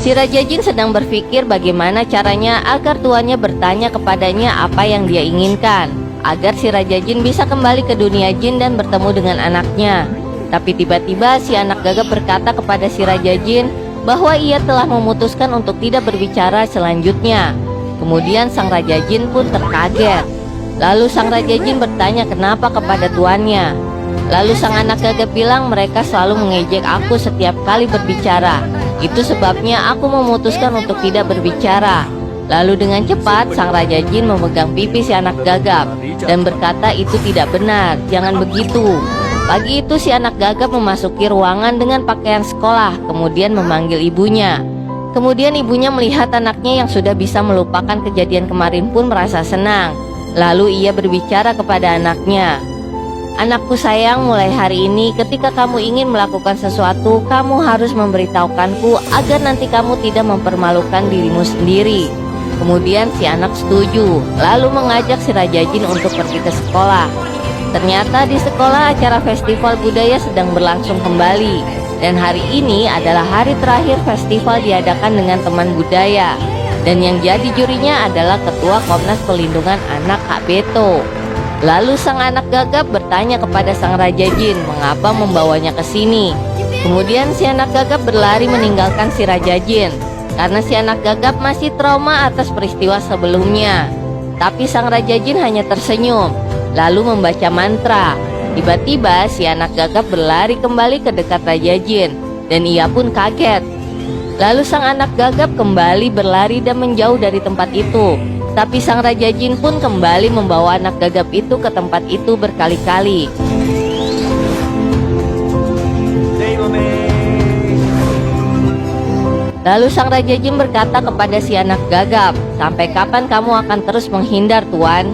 Si Raja Jin sedang berpikir bagaimana caranya agar tuannya bertanya kepadanya apa yang dia inginkan, agar si Raja Jin bisa kembali ke dunia jin dan bertemu dengan anaknya. Tapi tiba-tiba si anak gagap berkata kepada si Raja Jin bahwa ia telah memutuskan untuk tidak berbicara selanjutnya. Kemudian sang Raja Jin pun terkaget. Lalu sang Raja Jin bertanya kenapa kepada tuannya. Lalu sang anak gagap bilang mereka selalu mengejek aku setiap kali berbicara. Itu sebabnya aku memutuskan untuk tidak berbicara. Lalu dengan cepat sang Raja Jin memegang pipi si anak gagap dan berkata itu tidak benar, jangan begitu. Pagi itu si anak gagap memasuki ruangan dengan pakaian sekolah, kemudian memanggil ibunya. Kemudian ibunya melihat anaknya yang sudah bisa melupakan kejadian kemarin pun merasa senang. Lalu ia berbicara kepada anaknya, "Anakku sayang, mulai hari ini ketika kamu ingin melakukan sesuatu, kamu harus memberitahukanku agar nanti kamu tidak mempermalukan dirimu sendiri." Kemudian si anak setuju, lalu mengajak si Raja Jin untuk pergi ke sekolah. Ternyata di sekolah acara festival budaya sedang berlangsung kembali, dan hari ini adalah hari terakhir festival diadakan dengan teman budaya. Dan yang jadi jurinya adalah Ketua Komnas Perlindungan Anak Kak Beto. Lalu sang anak gagap bertanya kepada sang Raja Jin mengapa membawanya ke sini. Kemudian si anak gagap berlari meninggalkan si Raja Jin karena si anak gagap masih trauma atas peristiwa sebelumnya. Tapi sang Raja Jin hanya tersenyum lalu membaca mantra. Tiba-tiba si anak gagap berlari kembali ke dekat Raja Jin dan ia pun kaget. Lalu sang anak gagap kembali berlari dan menjauh dari tempat itu. Tapi sang Raja Jin pun kembali membawa anak gagap itu ke tempat itu berkali-kali. Lalu sang Raja Jin berkata kepada si anak gagap, "Sampai kapan kamu akan terus menghindar, Tuan?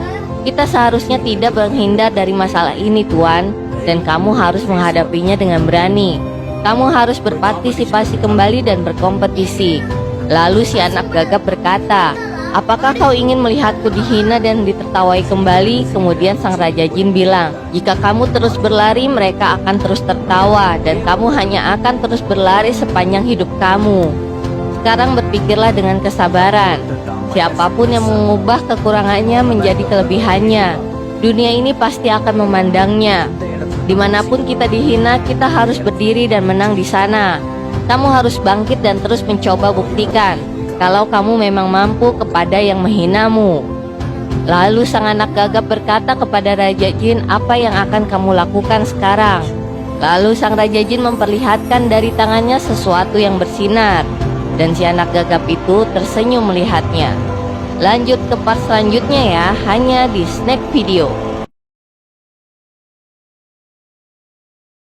Kita seharusnya tidak menghindar dari masalah ini, Tuan. Dan kamu harus menghadapinya dengan berani. Kamu harus berpartisipasi kembali dan berkompetisi." Lalu si anak gagap berkata, "Apakah kau ingin melihatku dihina dan ditertawai kembali?" Kemudian sang Raja Jin bilang, "Jika kamu terus berlari, mereka akan terus tertawa dan kamu hanya akan terus berlari sepanjang hidup kamu. Sekarang berpikirlah dengan kesabaran. Siapapun yang mengubah kekurangannya menjadi kelebihannya, dunia ini pasti akan memandangnya. Dimanapun kita dihina, kita harus berdiri dan menang di sana. Kamu harus bangkit dan terus mencoba buktikan kalau kamu memang mampu kepada yang menghinamu." Lalu sang anak gagap berkata kepada Raja Jin, "Apa yang akan kamu lakukan sekarang?" Lalu sang Raja Jin memperlihatkan dari tangannya sesuatu yang bersinar, dan si anak gagap itu tersenyum melihatnya. Lanjut ke part selanjutnya ya, hanya di Snack Video.